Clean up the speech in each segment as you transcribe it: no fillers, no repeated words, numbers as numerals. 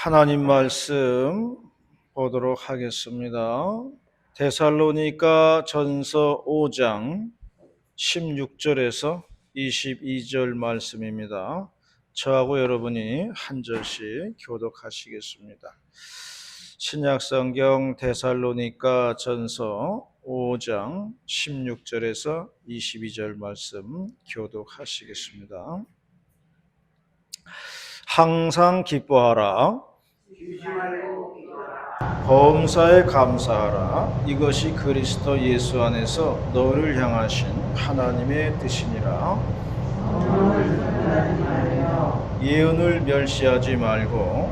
하나님 말씀 보도록 하겠습니다. 데살로니가 전서 5장 16절에서 22절 말씀입니다. 저하고 여러분이 한 절씩 교독하시겠습니다. 신약성경 데살로니가 전서 5장 16절에서 22절 말씀 교독하시겠습니다. 항상 기뻐하라. 범사에 감사하라. 이것이 그리스도 예수 안에서 너를 향하신 하나님의 뜻이니라. 예언을 멸시하지 말고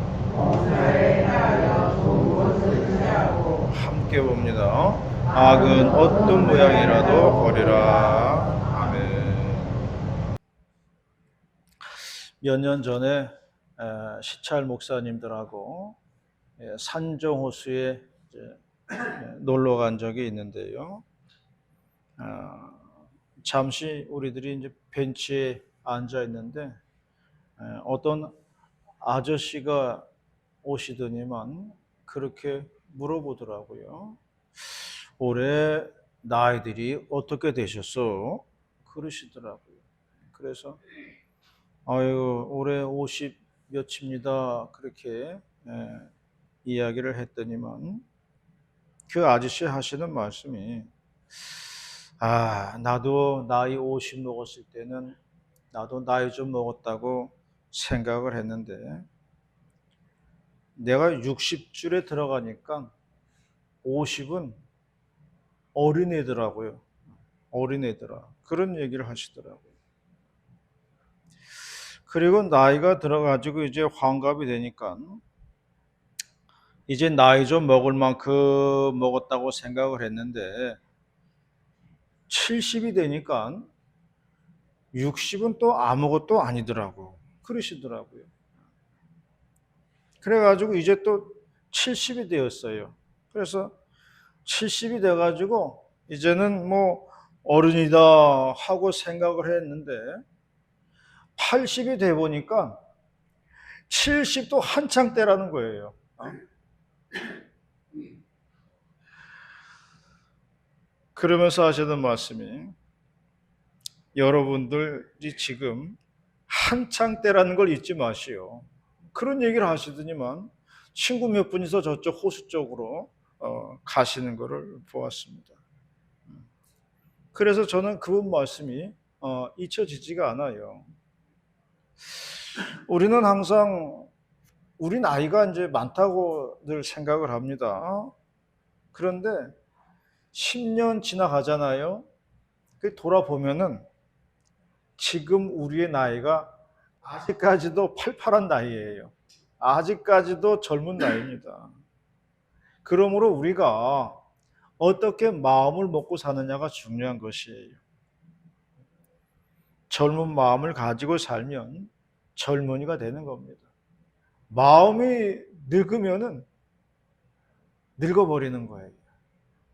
함께 봅니다. 악은 어떤 모양이라도 버리라. 아멘. 몇 년 전에 시찰 목사님들하고 산정호수에 놀러 간 적이 있는데요. 잠시 우리들이 이제 벤치에 앉아 있는데 어떤 아저씨가 오시더니만 그렇게 물어보더라고요. 올해 나이들이 어떻게 되셨어? 그러시더라고요. 그래서 아유, 올해 50 몇입니다. 그렇게 이야기를 했더니만 그 아저씨 하시는 말씀이 나도 나이 50 먹었을 때는 나도 나이 좀 먹었다고 생각을 했는데 내가 60줄에 들어가니까 50은 어린애더라고요. 어린애더라. 그런 얘기를 하시더라고요. 그리고 나이가 들어가지고 이제 환갑이 되니까 이제 나이 좀 먹을 만큼 먹었다고 생각을 했는데 70이 되니까 60은 또 아무것도 아니더라고. 그러시더라고요. 그래가지고 이제 또 70이 되었어요. 그래서 70이 돼가지고 이제는 뭐 어른이다 하고 생각을 했는데 80이 돼 보니까 70도 한창 때라는 거예요. 그러면서 하시는 말씀이 여러분들이 지금 한창 때라는 걸 잊지 마시오. 그런 얘기를 하시더니만 친구 몇 분이서 저쪽 호수 쪽으로 가시는 것을 보았습니다. 그래서 저는 그분 말씀이 잊혀지지가 않아요. 우리는 항상 우리 나이가 이제 많다고 늘 생각을 합니다. 그런데 10년 지나가잖아요. 돌아보면은 지금 우리의 나이가 아직까지도 팔팔한 나이예요. 아직까지도 젊은 나이입니다. 그러므로 우리가 어떻게 마음을 먹고 사느냐가 중요한 것이에요. 젊은 마음을 가지고 살면 젊은이가 되는 겁니다. 마음이 늙으면은 늙어버리는 거예요.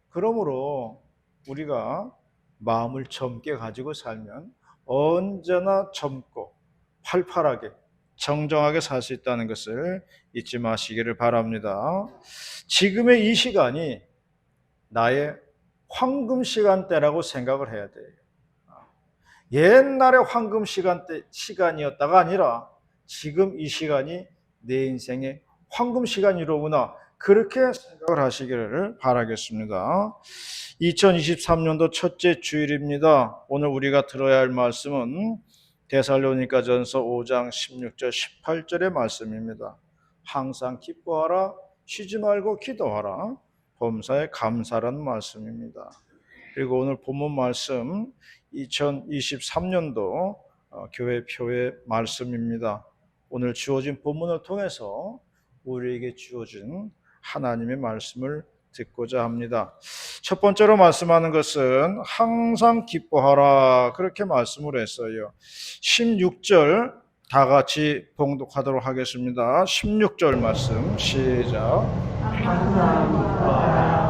그러므로 우리가 마음을 젊게 가지고 살면 언제나 젊고 팔팔하게 정정하게 살 수 있다는 것을 잊지 마시기를 바랍니다. 지금의 이 시간이 나의 황금 시간대라고 생각을 해야 돼요. 옛날의 황금 시간이었다가 아니라 지금 이 시간이 내 인생의 황금 시간이로구나. 그렇게 생각을 하시기를 바라겠습니다. 2023년도 첫째 주일입니다. 오늘 우리가 들어야 할 말씀은 데살로니가전서 5장 16절 18절의 말씀입니다. 항상 기뻐하라, 쉬지 말고 기도하라, 범사에 감사라는 말씀입니다. 그리고 오늘 본문 말씀 2023년도 교회표의 말씀입니다. 오늘 주어진 본문을 통해서 우리에게 주어진 하나님의 말씀을 듣고자 합니다. 첫 번째로 말씀하는 것은 항상 기뻐하라 그렇게 말씀을 했어요. 16절 다 같이 봉독하도록 하겠습니다. 16절 말씀 시작. 항상 기뻐하라.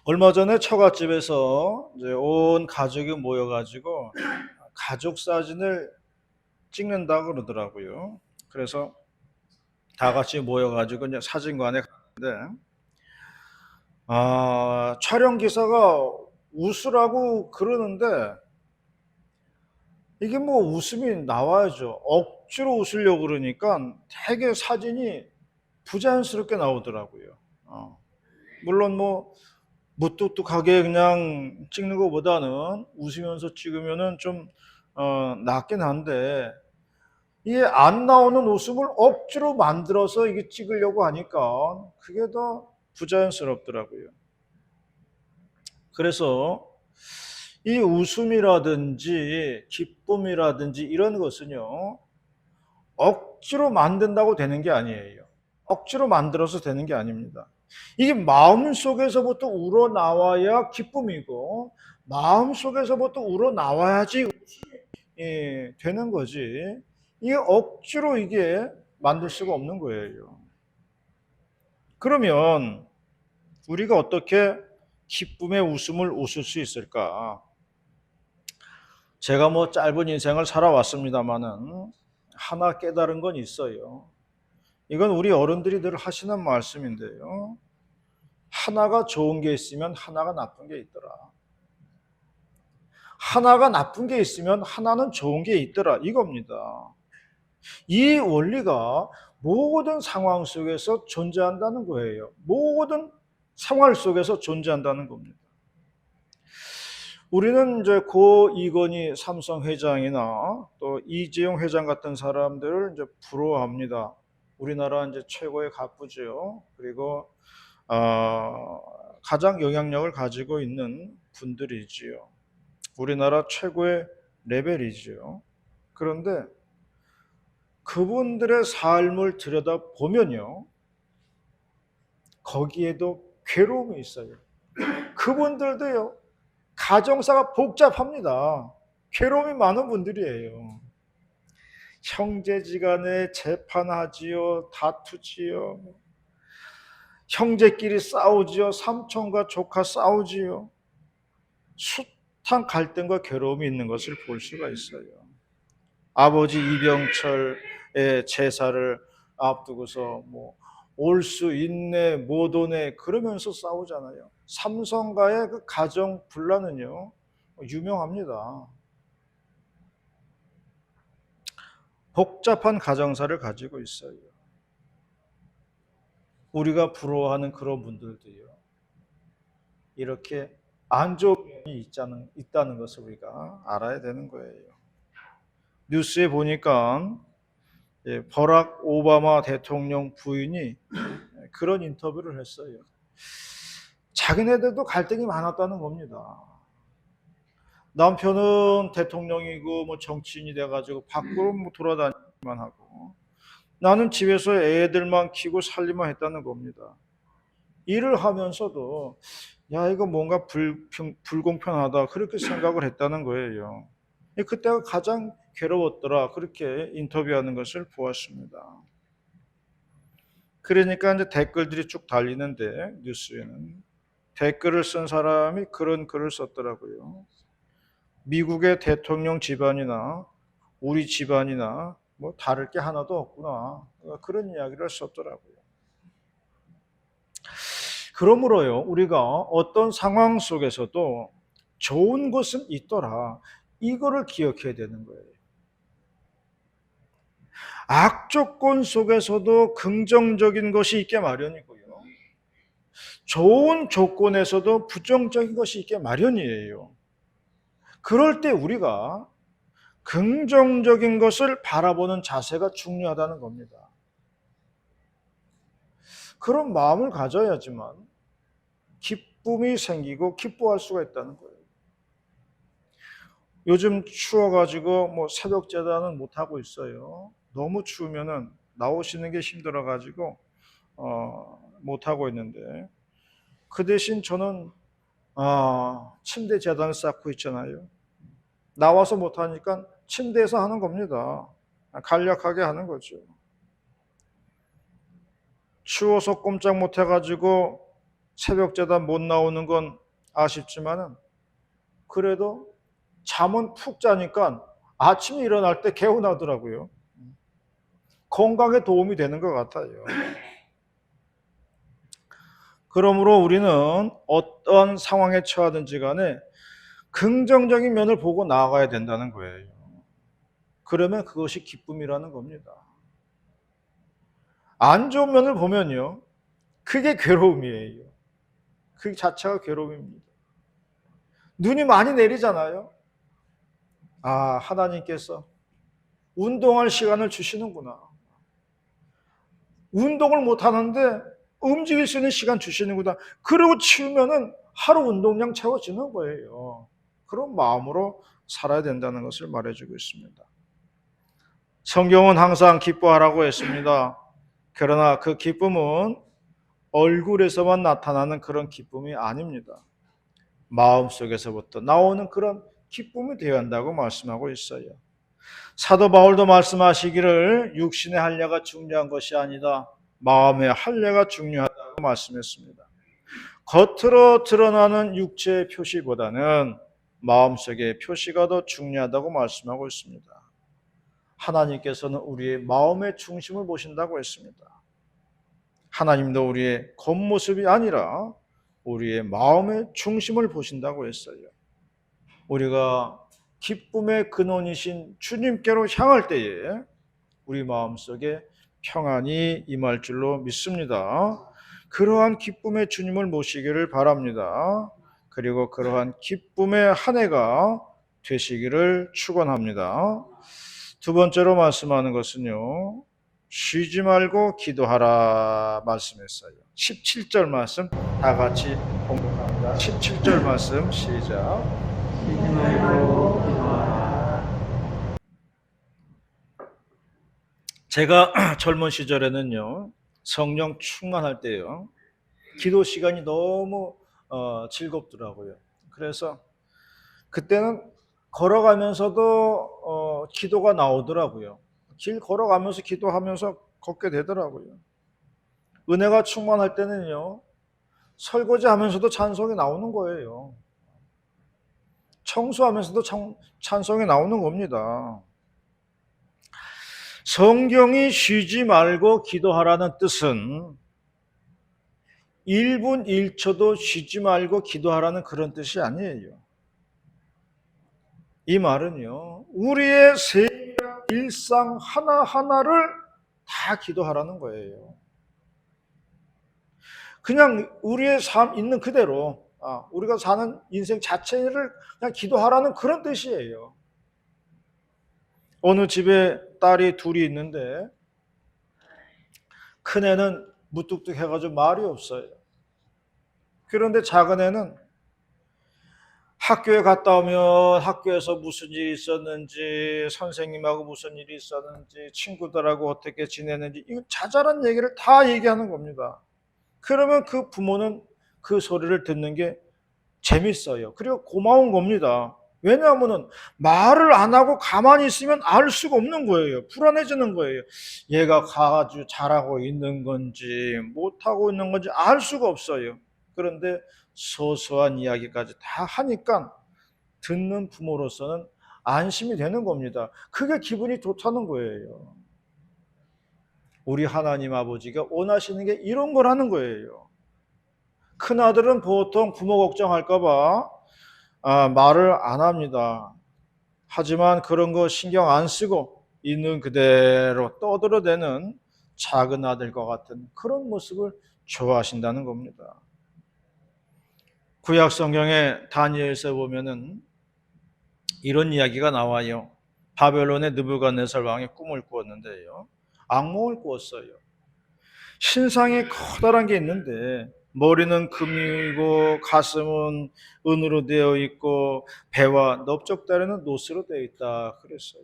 얼마 전에 처갓집에서 이제 온 가족이 모여가지고 가족 사진을 찍는다 그러더라고요. 그래서 다 같이 모여가지고 이제 사진관에 갔는데, 촬영 기사가 웃으라고 그러는데 이게 뭐 웃음이 나와야죠. 억지로 웃으려고 그러니까 되게 사진이 부자연스럽게 나오더라고요. 물론 뭐 무뚝뚝하게 그냥 찍는 것보다는 웃으면서 찍으면은 좀 낫긴 한데, 이게 안 나오는 웃음을 억지로 만들어서 이게 찍으려고 하니까 그게 더 부자연스럽더라고요. 그래서 이 웃음이라든지 기쁨이라든지 이런 것은요, 억지로 만든다고 되는 게 아니에요. 억지로 만들어서 되는 게 아닙니다. 이게 마음 속에서부터 우러나와야 기쁨이고, 마음 속에서부터 우러나와야지 되는 거지. 이게 억지로 이게 만들 수가 없는 거예요. 그러면 우리가 어떻게 기쁨의 웃음을 웃을 수 있을까? 제가 뭐 짧은 인생을 살아왔습니다마는 하나 깨달은 건 있어요. 이건 우리 어른들이 늘 하시는 말씀인데요. 하나가 좋은 게 있으면 하나가 나쁜 게 있더라. 하나가 나쁜 게 있으면 하나는 좋은 게 있더라. 이겁니다. 이 원리가 모든 상황 속에서 존재한다는 거예요. 모든 생활 속에서 존재한다는 겁니다. 우리는 이제 고 이건희 삼성 회장이나 또 이재용 회장 같은 사람들을 이제 부러워합니다. 우리나라 이제 최고의 갑부죠. 그리고 가장 영향력을 가지고 있는 분들이지요. 우리나라 최고의 레벨이지요. 그런데 그분들의 삶을 들여다보면요, 거기에도 괴로움이 있어요. 그분들도요, 가정사가 복잡합니다. 괴로움이 많은 분들이에요. 형제지간에 재판하지요, 다투지요, 형제끼리 싸우지요, 삼촌과 조카 싸우지요. 숱한 갈등과 괴로움이 있는 것을 볼 수가 있어요. 아버지 이병철의 제사를 앞두고서 뭐 올 수 있네 못 오네 그러면서 싸우잖아요. 삼성가의 그 가정 분란은요, 유명합니다. 복잡한 가정사를 가지고 있어요. 우리가 부러워하는 그런 분들도요, 이렇게 안 좋은 면이 있다는 것을 우리가 알아야 되는 거예요. 뉴스에 보니까 버락 오바마 대통령 부인이 그런 인터뷰를 했어요. 자기네들도 갈등이 많았다는 겁니다. 남편은 대통령이고 뭐 정치인이 돼가지고 밖으로 뭐 돌아다니기만 하고, 나는 집에서 애들만 키우고 살림만 했다는 겁니다. 일을 하면서도 야 이거 뭔가 불공평하다 그렇게 생각을 했다는 거예요. 그때가 가장 괴로웠더라 그렇게 인터뷰하는 것을 보았습니다. 그러니까 이제 댓글들이 쭉 달리는데, 뉴스에는 댓글을 쓴 사람이 그런 글을 썼더라고요. 미국의 대통령 집안이나 우리 집안이나 뭐 다를 게 하나도 없구나, 그런 이야기를 썼더라고요. 그러므로요, 우리가 어떤 상황 속에서도 좋은 것은 있더라, 이거를 기억해야 되는 거예요. 악조건 속에서도 긍정적인 것이 있게 마련이고요, 좋은 조건에서도 부정적인 것이 있게 마련이에요. 그럴 때 우리가 긍정적인 것을 바라보는 자세가 중요하다는 겁니다. 그런 마음을 가져야지만 기쁨이 생기고 기뻐할 수가 있다는 거예요. 요즘 추워가지고 뭐 새벽 제단은 못 하고 있어요. 너무 추우면은 나오시는 게 힘들어가지고 못 하고 있는데, 그 대신 저는 침대 제단을 쌓고 있잖아요. 나와서 못 하니까 침대에서 하는 겁니다. 간략하게 하는 거죠. 추워서 꼼짝 못 해가지고 새벽 제단 못 나오는 건 아쉽지만은, 그래도 잠은 푹 자니까 아침에 일어날 때 개운하더라고요. 건강에 도움이 되는 것 같아요. 그러므로 우리는 어떤 상황에 처하든지 간에 긍정적인 면을 보고 나아가야 된다는 거예요. 그러면 그것이 기쁨이라는 겁니다. 안 좋은 면을 보면요, 그게 괴로움이에요. 그 자체가 괴로움입니다. 눈이 많이 내리잖아요. 아, 하나님께서 운동할 시간을 주시는구나. 운동을 못 하는데 움직일 수 있는 시간 주시는구나. 그러고 치우면은 하루 운동량 채워지는 거예요. 그런 마음으로 살아야 된다는 것을 말해주고 있습니다. 성경은 항상 기뻐하라고 했습니다. 그러나 그 기쁨은 얼굴에서만 나타나는 그런 기쁨이 아닙니다. 마음속에서부터 나오는 그런 기쁨이 되어야 한다고 말씀하고 있어요. 사도 바울도 말씀하시기를 육신의 할례가 중요한 것이 아니다. 마음의 할례가 중요하다고 말씀했습니다. 겉으로 드러나는 육체의 표시보다는 마음속의 표시가 더 중요하다고 말씀하고 있습니다. 하나님께서는 우리의 마음의 중심을 보신다고 했습니다. 하나님도 우리의 겉모습이 아니라 우리의 마음의 중심을 보신다고 했어요. 우리가 기쁨의 근원이신 주님께로 향할 때에 우리 마음속에 평안이 임할 줄로 믿습니다. 그러한 기쁨의 주님을 모시기를 바랍니다. 그리고 그러한 기쁨의 한 해가 되시기를 축원합니다. 두 번째로 말씀하는 것은요, 쉬지 말고 기도하라 말씀했어요. 17절 말씀 다 같이 공독합니다. 17절 말씀 시작. 쉬지 말고 기도하라. 제가 젊은 시절에는요, 성령 충만할 때요, 기도 시간이 너무 즐겁더라고요. 그래서 그때는 걸어가면서도 기도가 나오더라고요. 길 걸어가면서 기도하면서 걷게 되더라고요. 은혜가 충만할 때는요, 설거지하면서도 찬송이 나오는 거예요. 청소하면서도 찬송이 나오는 겁니다. 성경이 쉬지 말고 기도하라는 뜻은 1분 1초도 쉬지 말고 기도하라는 그런 뜻이 아니에요. 이 말은요, 우리의 세계랑 일상 하나하나를 다 기도하라는 거예요. 그냥 우리의 삶 있는 그대로, 우리가 사는 인생 자체를 그냥 기도하라는 그런 뜻이에요. 어느 집에 딸이 둘이 있는데 큰애는 무뚝뚝해가지고 말이 없어요. 그런데 작은 애는 학교에 갔다 오면 학교에서 무슨 일이 있었는지, 선생님하고 무슨 일이 있었는지, 친구들하고 어떻게 지내는지, 이거 자잘한 얘기를 다 얘기하는 겁니다. 그러면 그 부모는 그 소리를 듣는 게 재밌어요. 그리고 고마운 겁니다. 왜냐하면 말을 안 하고 가만히 있으면 알 수가 없는 거예요. 불안해지는 거예요. 얘가 아주 잘하고 있는 건지 못하고 있는 건지 알 수가 없어요. 그런데 소소한 이야기까지 다 하니까 듣는 부모로서는 안심이 되는 겁니다. 그게 기분이 좋다는 거예요. 우리 하나님 아버지가 원하시는 게 이런 거라는 거예요. 큰아들은 보통 부모 걱정할까 봐 말을 안 합니다. 하지만 그런 거 신경 안 쓰고 있는 그대로 떠들어대는 작은 아들과 같은 그런 모습을 좋아하신다는 겁니다. 구약 성경의 다니엘서 보면은 이런 이야기가 나와요. 바벨론의 느부갓네살 왕이 꿈을 꾸었는데요, 악몽을 꾸었어요. 신상이 커다란 게 있는데 머리는 금이고 가슴은 은으로 되어 있고 배와 넓적다리는 노스로 되어 있다 그랬어요.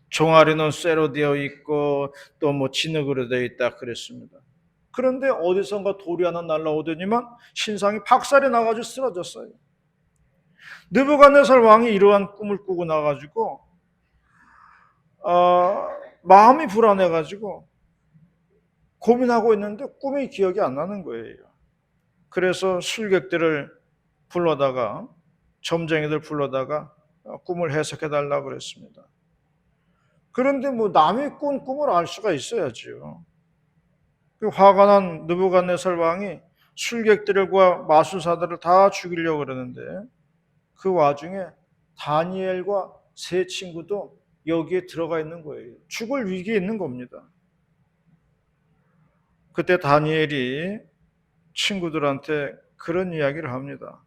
종아리는 쇠로 되어 있고 또 뭐 진흙으로 되어 있다 그랬습니다. 그런데 어디선가 돌이 하나 날라오더니만 신상이 박살이 나가지고 쓰러졌어요. 느부갓네살 왕이 이러한 꿈을 꾸고 나가지고 마음이 불안해가지고 고민하고 있는데 꿈이 기억이 안 나는 거예요. 그래서 술객들을 불러다가, 점쟁이들 불러다가 꿈을 해석해 달라고 그랬습니다. 그런데 뭐 남이 꾼 꿈을 알 수가 있어야지요. 그 화가 난 느부갓네살 왕이 술객들과 마술사들을 다 죽이려고 그러는데 그 와중에 다니엘과 세 친구도 여기에 들어가 있는 거예요. 죽을 위기에 있는 겁니다. 그때 다니엘이 친구들한테 그런 이야기를 합니다.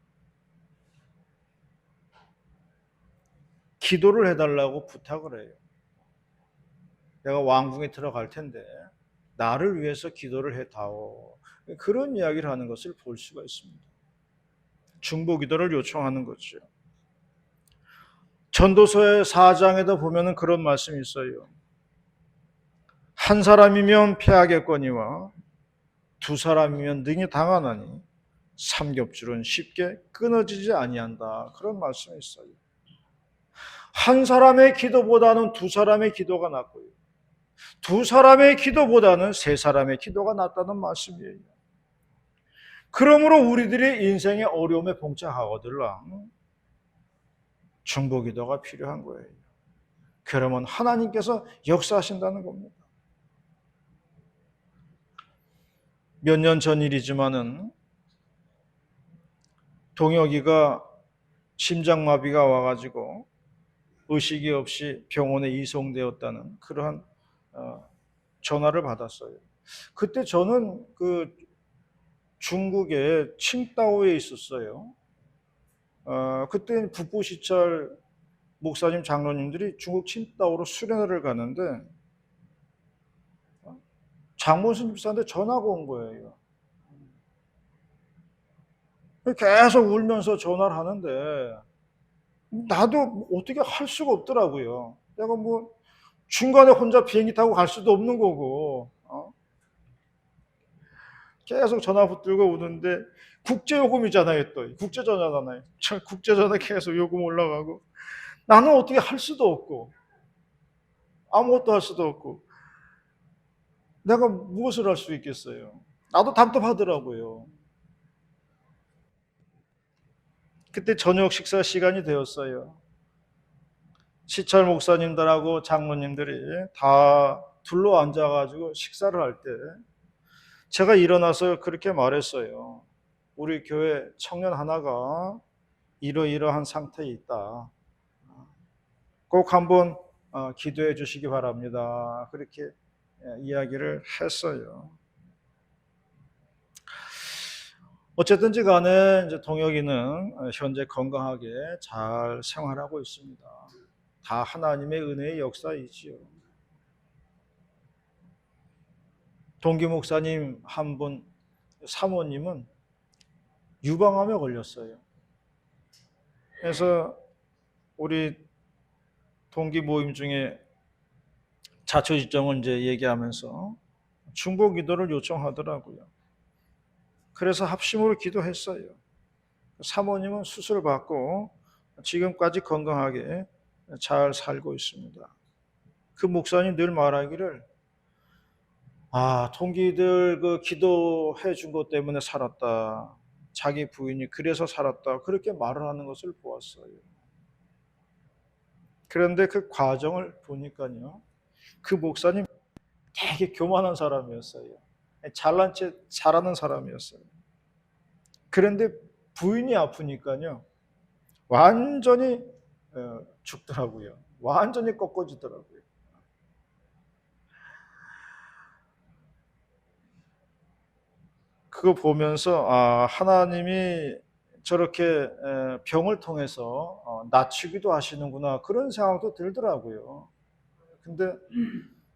기도를 해달라고 부탁을 해요. 내가 왕궁에 들어갈 텐데 나를 위해서 기도를 해다오. 그런 이야기를 하는 것을 볼 수가 있습니다. 중보 기도를 요청하는 거죠. 전도서의 4장에도 보면은 그런 말씀이 있어요. 한 사람이면 패하겠거니와 두 사람이면 능히 당하나니 삼겹줄은 쉽게 끊어지지 아니한다. 그런 말씀이 있어요. 한 사람의 기도보다는 두 사람의 기도가 낫고요. 두 사람의 기도보다는 세 사람의 기도가 낫다는 말씀이에요. 그러므로 우리들이 인생의 어려움에 봉착하거들랑 중보 기도가 필요한 거예요. 그러면 하나님께서 역사하신다는 겁니다. 몇 년 전 일이지만은 동혁이가 심장마비가 와가지고 의식이 없이 병원에 이송되었다는 그러한 전화를 받았어요. 그때 저는 그 중국의 칭다오에 있었어요. 그때 북부시찰 목사님 장로님들이 중국 칭다오로 수련회를 가는데 장문수 집사한테 전화가 온 거예요. 계속 울면서 전화를 하는데 나도 어떻게 할 수가 없더라고요. 내가 뭐 중간에 혼자 비행기 타고 갈 수도 없는 거고 계속 전화 붙들고 우는데 국제요금이잖아요. 또 국제전화잖아요. 국제전화 계속 요금 올라가고 나는 어떻게 할 수도 없고 아무것도 할 수도 없고 내가 무엇을 할 수 있겠어요. 나도 답답하더라고요. 그때 저녁 식사 시간이 되었어요. 시찰 목사님들하고 장로님들이 다 둘러 앉아가지고 식사를 할 때 제가 일어나서 그렇게 말했어요. 우리 교회 청년 하나가 이러이러한 상태에 있다. 꼭 한번 기도해 주시기 바랍니다. 그렇게 이야기를 했어요. 어쨌든지 간에 이제 동혁이는 현재 건강하게 잘 생활하고 있습니다. 다 하나님의 은혜의 역사이지요. 동기 목사님 한 분, 사모님은 유방암에 걸렸어요. 그래서 우리 동기 모임 중에 자초지정을 이제 얘기하면서 중보 기도를 요청하더라고요. 그래서 합심으로 기도했어요. 사모님은 수술 받고 지금까지 건강하게 잘 살고 있습니다. 그 목사님 늘 말하기를 동기들 그 기도해 준 것 때문에 살았다. 자기 부인이 그래서 살았다. 그렇게 말을 하는 것을 보았어요. 그런데 그 과정을 보니까요. 그 목사님 되게 교만한 사람이었어요. 잘난 체 잘하는 사람이었어요. 그런데 부인이 아프니까요. 완전히 죽더라고요. 완전히 꺾어지더라고요. 그거 보면서 하나님이 저렇게 병을 통해서 낮추기도 하시는구나 그런 생각도 들더라고요. 근데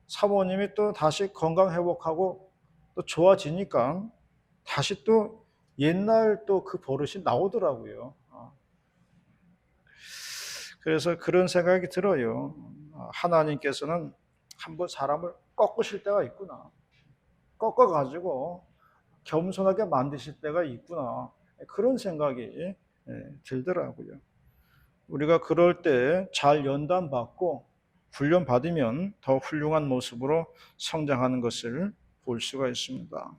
사모님이 또 다시 건강 회복하고 또 좋아지니까 다시 또 옛날 또 그 버릇이 나오더라고요. 그래서 그런 생각이 들어요. 하나님께서는 한번 사람을 꺾으실 때가 있구나. 꺾어가지고 겸손하게 만드실 때가 있구나. 그런 생각이 들더라고요. 우리가 그럴 때 잘 연단받고 훈련받으면 더 훌륭한 모습으로 성장하는 것을 볼 수가 있습니다.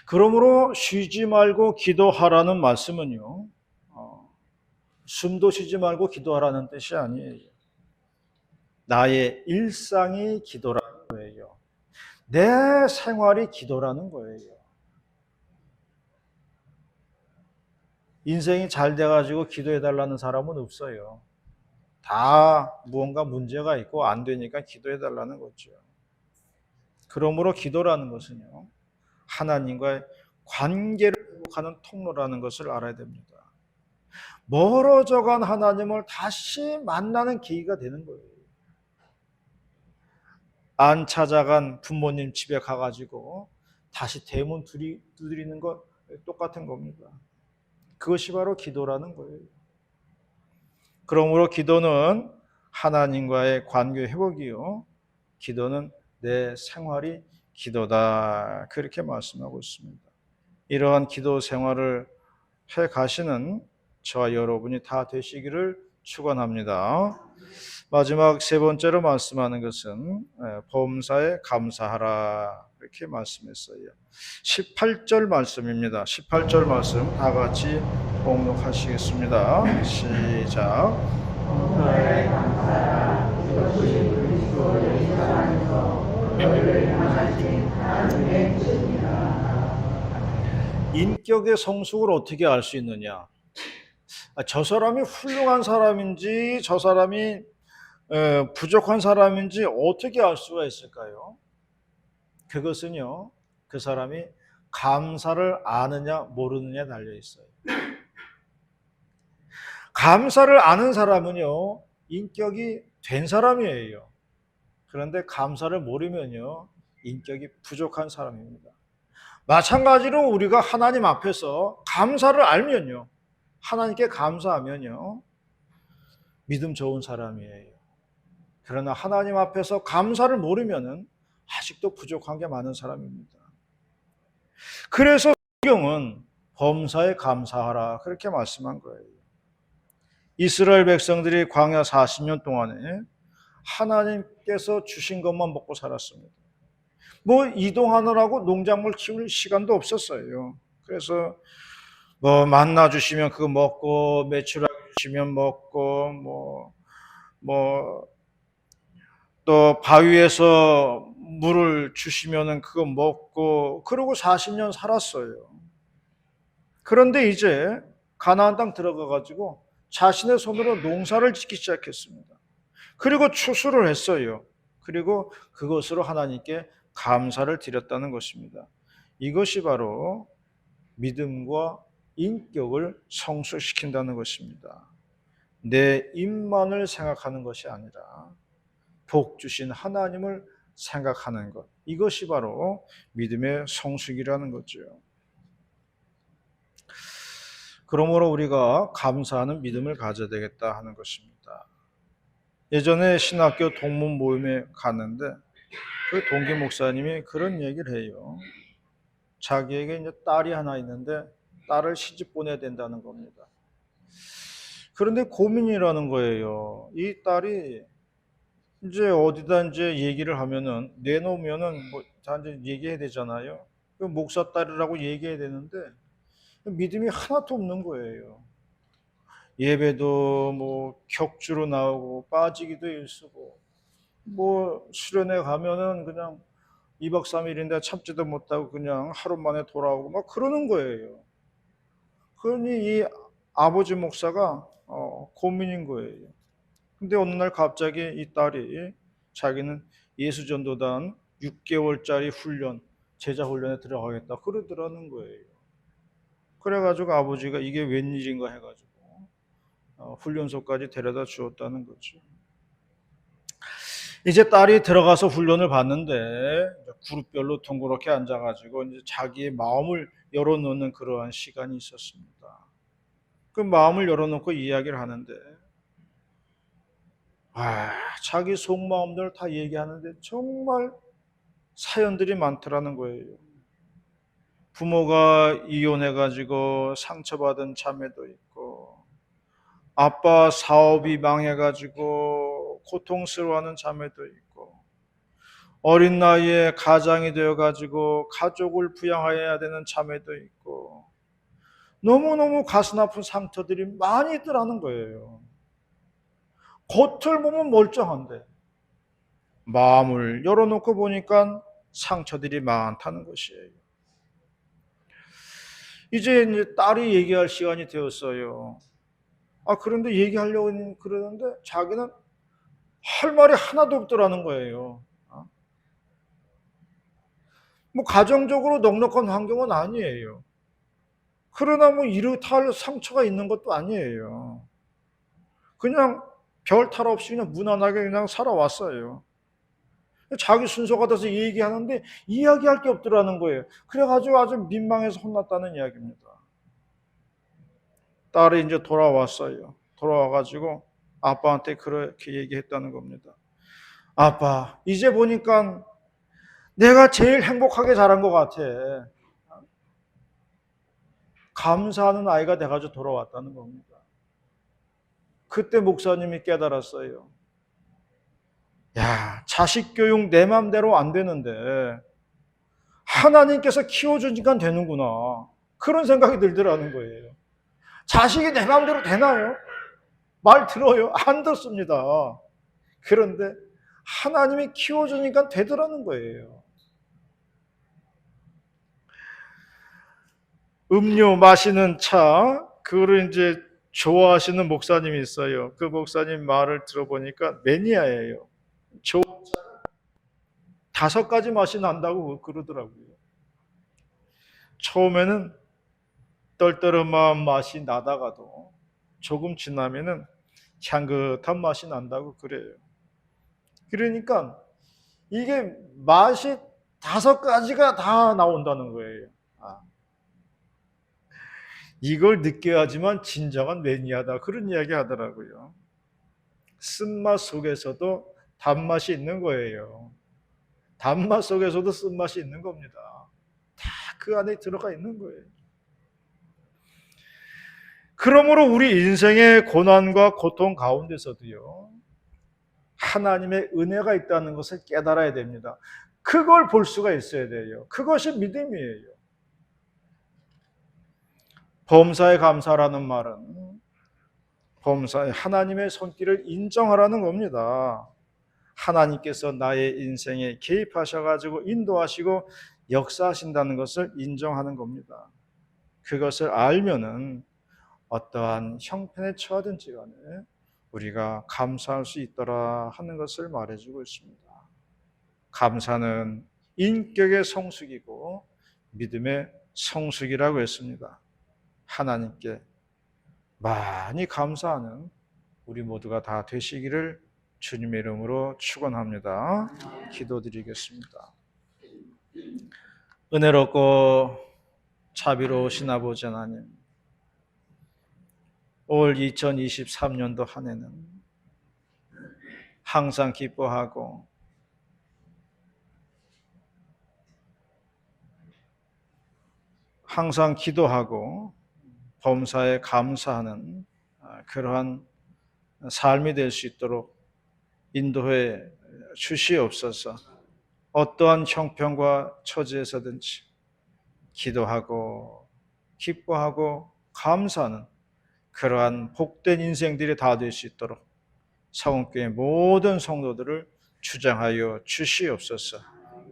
그러므로 쉬지 말고 기도하라는 말씀은요. 숨도 쉬지 말고 기도하라는 뜻이 아니에요. 나의 일상이 기도라는 거예요. 내 생활이 기도라는 거예요. 인생이 잘 돼가지고 기도해달라는 사람은 없어요. 다 무언가 문제가 있고 안 되니까 기도해달라는 거죠. 그러므로 기도라는 것은요, 하나님과의 관계를 회복하는 통로라는 것을 알아야 됩니다. 멀어져간 하나님을 다시 만나는 계기가 되는 거예요. 안 찾아간 부모님 집에 가가지고 다시 대문 두드리는 것 똑같은 겁니다. 그것이 바로 기도라는 거예요. 그러므로 기도는 하나님과의 관계 회복이요. 기도는 내 생활이 기도다. 그렇게 말씀하고 있습니다. 이러한 기도 생활을 해 가시는 저와 여러분이 다 되시기를 축원합니다. 마지막 세 번째로 말씀하는 것은 범사에 감사하라 이렇게 말씀했어요. 18절 말씀입니다. 18절 말씀 다 같이 봉독하시겠습니다. 시작. 범사에 감사하라. 이것이 그리스도의 사랑에서 너희를 향하신 하나님의 뜻이니라. 인격의 성숙을 어떻게 알 수 있느냐? 저 사람이 훌륭한 사람인지 저 사람이 부족한 사람인지 어떻게 알 수가 있을까요? 그것은요, 그 사람이 감사를 아느냐 모르느냐에 달려 있어요. 감사를 아는 사람은요, 인격이 된 사람이에요. 그런데 감사를 모르면요, 인격이 부족한 사람입니다. 마찬가지로 우리가 하나님 앞에서 감사를 알면요, 하나님께 감사하면요, 믿음 좋은 사람이에요. 그러나 하나님 앞에서 감사를 모르면은 아직도 부족한 게 많은 사람입니다. 그래서 성경은 범사에 감사하라 그렇게 말씀한 거예요. 이스라엘 백성들이 광야 40년 동안에 하나님께서 주신 것만 먹고 살았습니다. 뭐 이동하느라고 농작물 키울 시간도 없었어요. 그래서 뭐 만나 주시면 그거 먹고 메추라기 주시면 먹고 뭐 또 바위에서 물을 주시면은 그거 먹고 그러고 40년 살았어요. 그런데 이제 가나안 땅 들어가 가지고 자신의 손으로 농사를 짓기 시작했습니다. 그리고 추수를 했어요. 그리고 그것으로 하나님께 감사를 드렸다는 것입니다. 이것이 바로 믿음과 인격을 성숙시킨다는 것입니다. 내 입만을 생각하는 것이 아니라 복 주신 하나님을 생각하는 것. 이것이 바로 믿음의 성숙이라는 거죠. 그러므로 우리가 감사하는 믿음을 가져야 되겠다 하는 것입니다. 예전에 신학교 동문 모임에 갔는데 그 동기 목사님이 그런 얘기를 해요. 자기에게 이제 딸이 하나 있는데 딸을 시집 보내야 된다는 겁니다. 그런데 고민이라는 거예요. 이 딸이 이제 어디다 이제 얘기를 하면은 내놓으면은 뭐 다 이제 얘기해야 되잖아요. 그 목사 딸이라고 얘기해야 되는데 믿음이 하나도 없는 거예요. 예배도 뭐 격주로 나오고 빠지기도 일쓰고 뭐 수련회 가면은 그냥 2박 3일인데 참지도 못하고 그냥 하루 만에 돌아오고 막 그러는 거예요. 그러니 이 아버지 목사가 고민인 거예요. 근데 어느 날 갑자기 이 딸이 자기는 예수전도단 6개월짜리 훈련, 제자 훈련에 들어가겠다 그러더라는 거예요. 그래가지고 아버지가 이게 웬일인가 해가지고 훈련소까지 데려다 주었다는 거죠. 이제 딸이 들어가서 훈련을 받는데 그룹별로 덩그렇게 앉아가지고 이제 자기의 마음을 열어놓는 그러한 시간이 있었습니다. 그 마음을 열어놓고 이야기를 하는데 자기 속마음들을 다 얘기하는데 정말 사연들이 많더라는 거예요. 부모가 이혼해가지고 상처받은 자매도 있고 아빠 사업이 망해가지고 고통스러워하는 자매도 있고 어린 나이에 가장이 되어가지고 가족을 부양해야 되는 자매도 있고 너무너무 가슴 아픈 상처들이 많이 있더라는 거예요. 겉을 보면 멀쩡한데 마음을 열어놓고 보니까 상처들이 많다는 것이에요. 이제 딸이 얘기할 시간이 되었어요. 그런데 얘기하려고 그러는데 자기는 할 말이 하나도 없더라는 거예요. 뭐 가정적으로 넉넉한 환경은 아니에요. 그러나 뭐 이렇다 할 상처가 있는 것도 아니에요. 그냥 별 탈 없이 그냥 무난하게 그냥 살아왔어요. 자기 순서가 돼서 얘기하는데 이야기할 게 없더라는 거예요. 그래가지고 아주 민망해서 혼났다는 이야기입니다. 딸이 이제 돌아왔어요. 돌아와가지고 아빠한테 그렇게 얘기했다는 겁니다. 아빠, 이제 보니까 내가 제일 행복하게 자란 것 같아. 감사하는 아이가 돼가지고 돌아왔다는 겁니다. 그때 목사님이 깨달았어요. 야, 자식 교육 내 맘대로 안 되는데 하나님께서 키워주니까 되는구나. 그런 생각이 들더라는 거예요. 자식이 내 맘대로 되나요? 말 들어요? 안 듣습니다. 그런데 하나님이 키워주니까 되더라는 거예요. 음료 마시는 차, 그거를 이제 좋아하시는 목사님이 있어요. 그 목사님 말을 들어보니까 매니아예요. 5가지 맛이 난다고 그러더라고요. 처음에는 떨떠름한 맛이 나다가도 조금 지나면은 향긋한 맛이 난다고 그래요. 그러니까 이게 맛이 5가지가 다 나온다는 거예요. 이걸 느껴야지만 진정한 매니아다. 그런 이야기 하더라고요. 쓴맛 속에서도 단맛이 있는 거예요. 단맛 속에서도 쓴맛이 있는 겁니다. 다 그 안에 들어가 있는 거예요. 그러므로 우리 인생의 고난과 고통 가운데서도요, 하나님의 은혜가 있다는 것을 깨달아야 됩니다. 그걸 볼 수가 있어야 돼요. 그것이 믿음이에요. 범사에 감사라는 말은 범사에 하나님의 손길을 인정하라는 겁니다. 하나님께서 나의 인생에 개입하셔가지고 인도하시고 역사하신다는 것을 인정하는 겁니다. 그것을 알면은 어떠한 형편에 처하든지 간에 우리가 감사할 수 있더라 하는 것을 말해주고 있습니다. 감사는 인격의 성숙이고 믿음의 성숙이라고 했습니다. 하나님께 많이 감사하는 우리 모두가 다 되시기를 주님의 이름으로 축원합니다. 기도드리겠습니다. 은혜롭고 자비로우신 아버지 하나님, 올 2023년도 한 해는 항상 기뻐하고 항상 기도하고 범사에 감사하는 그러한 삶이 될 수 있도록 인도해 주시옵소서. 어떠한 형편과 처지에서든지 기도하고 기뻐하고 감사하는 그러한 복된 인생들이 다 될 수 있도록 성원교회 모든 성도들을 주장하여 주시옵소서.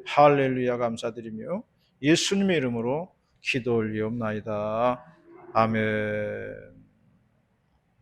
할렐루야 감사드리며 예수님의 이름으로 기도 올리옵나이다. 아멘.